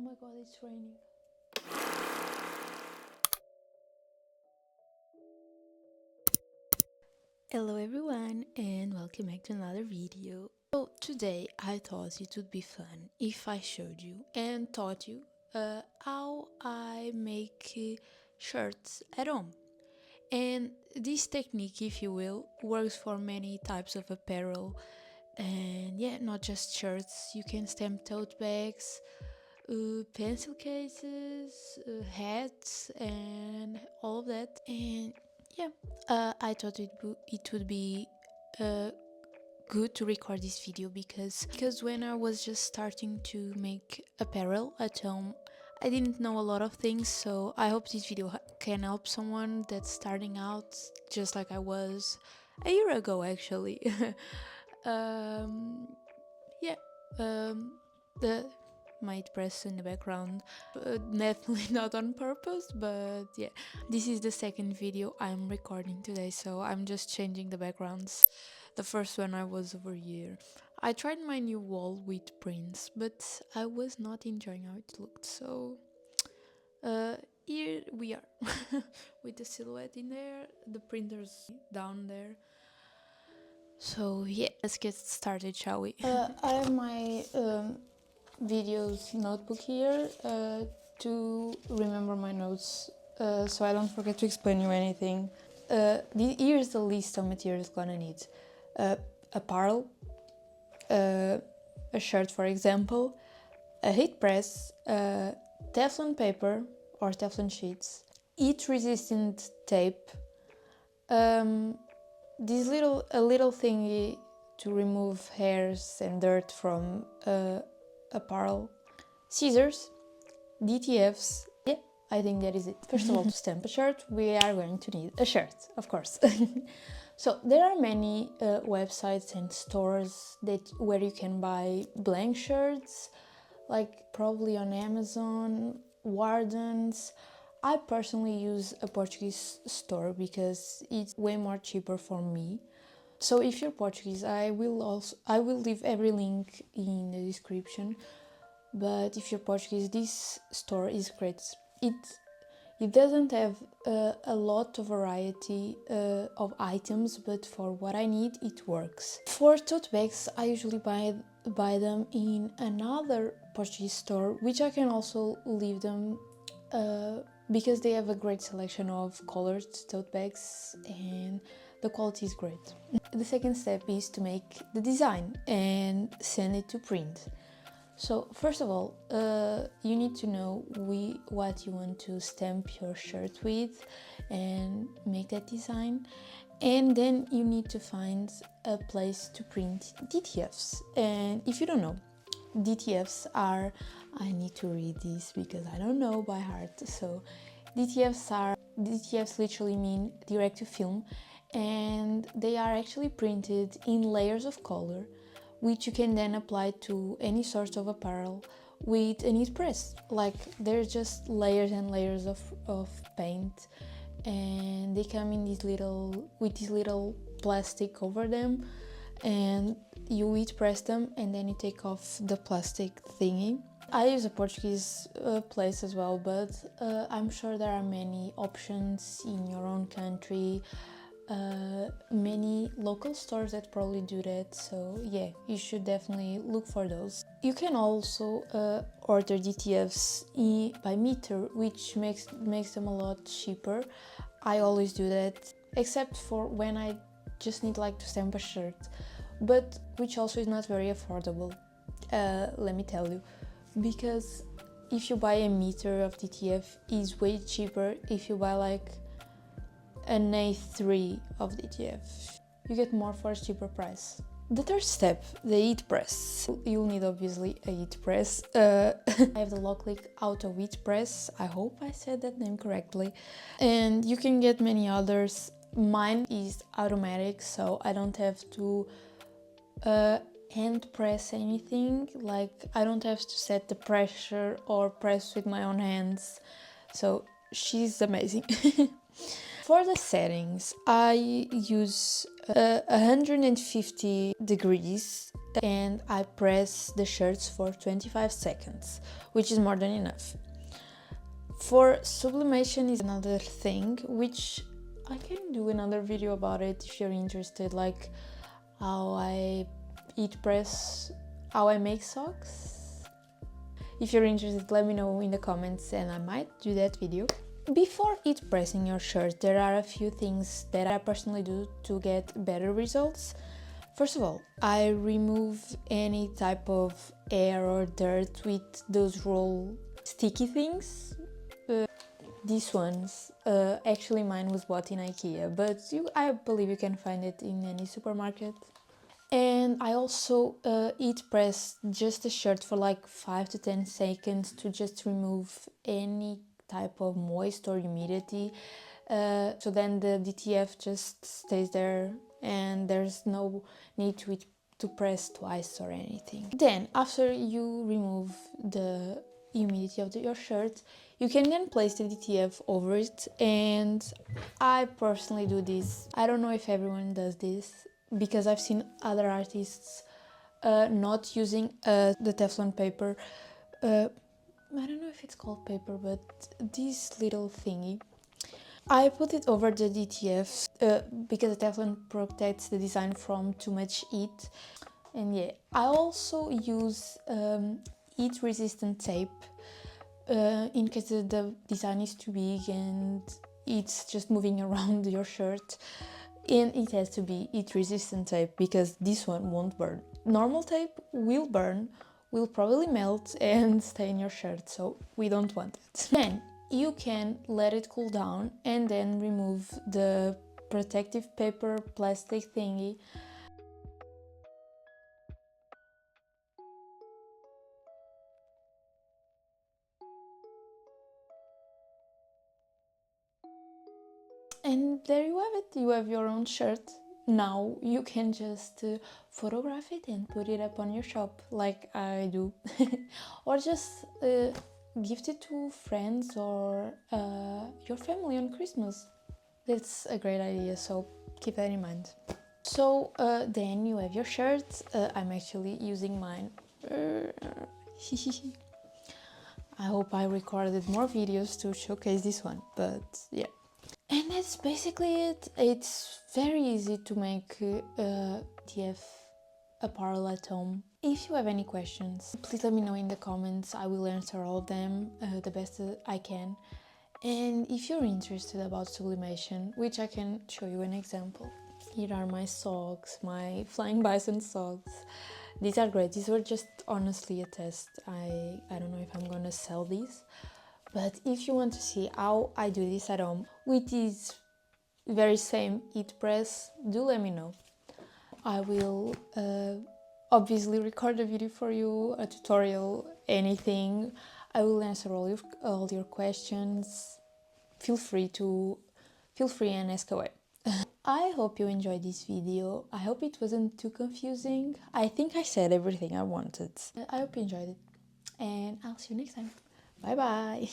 my god, it's raining. Hello everyone and welcome back to another video. So today I thought it would be fun if I showed you and taught you how I make shirts at home. And this technique, if you will, works for many types of apparel. And yeah, not just shirts. You can stamp tote bags, pencil cases, hats, and all of that. And yeah, I thought it would be good to record this video because when I was just starting to make apparel at home, I didn't know a lot of things. So I hope this video can help someone that's starting out, just like I was a year ago, actually. Yeah. The might press in the background, definitely not on purpose, but yeah, this is the second video I'm recording today, so I'm just changing the backgrounds. The first one I was over here. I tried my new wall with prints, but I was not enjoying how it looked, so here we are with the silhouette in there, the printers down there. So yeah, let's get started, shall we? I have my videos notebook here to remember my notes, so I don't forget to explain you anything. Here's the list of materials gonna need: apparel, a shirt for example, a heat press, Teflon paper or Teflon sheets, heat resistant tape, this little thingy to remove hairs and dirt from apparel, scissors, DTFs. Yeah, I think that is it. First of all, to stamp a shirt, we are going to need a shirt, of course. So there are many websites and stores where you can buy blank shirts, like probably on Amazon, Wardens. I personally use a Portuguese store because it's way more cheaper for me. So if you're Portuguese, I will leave every link in the description. But if you're Portuguese, this store is great. It doesn't have a lot of variety of items, but for what I need, it works. For tote bags, I usually buy them in another Portuguese store, which I can also leave them because they have a great selection of colored tote bags and the quality is great. The second step is to make the design and send it to print. So first of all, you need to know what you want to stamp your shirt with and make that design. And then you need to find a place to print DTFs. And if you don't know, DTFs are, I need to read this because I don't know by heart. So DTFs literally mean direct to film, and they are actually printed in layers of color, which you can then apply to any sort of apparel with a heat press. Like, they're just layers and layers of paint, and they come in this little plastic over them, and you heat press them and then you take off the plastic thingy. I use a Portuguese place as well, but I'm sure there are many options in your own country. Many local stores that probably do that, so yeah, you should definitely look for those. You can also order DTFs by meter, which makes them a lot cheaper. I always do that, except for when I just need like to stamp a shirt, but which also is not very affordable, let me tell you, because if you buy a meter of DTF, is way cheaper if you buy like an A3 of DTF. You get more for a cheaper price. The third step, the heat press. You'll need obviously a heat press. I have the Locklick Auto Heat Press. I hope I said that name correctly. And you can get many others. Mine is automatic, so I don't have to hand press anything. Like, I don't have to set the pressure or press with my own hands. So she's amazing. For the settings, I use 150 degrees and I press the shirts for 25 seconds, which is more than enough. For sublimation is another thing, which I can do another video about it if you're interested, like how I heat press, how I make socks. If you're interested, let me know in the comments and I might do that video. Before heat pressing your shirt, there are a few things that I personally do to get better results. First of all, I remove any type of air or dirt with those roll sticky things. These ones, actually mine was bought in IKEA, but I believe you can find it in any supermarket. And I also heat press just the shirt for like 5 to 10 seconds to just remove any type of moist or humidity, so then the DTF just stays there and there's no need to press twice or anything. Then after you remove the humidity of your shirt, you can then place the DTF over it, and I personally do this. I don't know if everyone does this because I've seen other artists not using the Teflon paper. I don't know if it's called paper, but this little thingy. I put it over the DTF because the Teflon protects the design from too much heat. And yeah, I also use heat resistant tape in case the design is too big and it's just moving around your shirt. And it has to be heat resistant tape because this one won't burn. Normal tape will burn, will probably melt and stay in your shirt, so we don't want it. Then you can let it cool down and then remove the protective paper plastic thingy. And there you have it, you have your own shirt. Now you can just photograph it and put it up on your shop like I do. Or just gift it to friends or your family on Christmas. That's a great idea, so keep that in mind. So then you have your shirt. I'm actually using mine. I hope I recorded more videos to showcase this one, but yeah. And that's basically it. It's very easy to make TF apparel at home. If you have any questions, please let me know in the comments. I will answer all of them the best I can. And if you're interested about sublimation, which I can show you an example. Here are my socks, my Flying Bison socks. These are great. These were just honestly a test. I don't know if I'm gonna sell these. But if you want to see how I do this at home with this very same heat press, do let me know. I will obviously record a video for you, a tutorial, anything. I will answer all your questions. Feel free and ask away. I hope you enjoyed this video. I hope it wasn't too confusing. I think I said everything I wanted. I hope you enjoyed it, and I'll see you next time. Bye bye.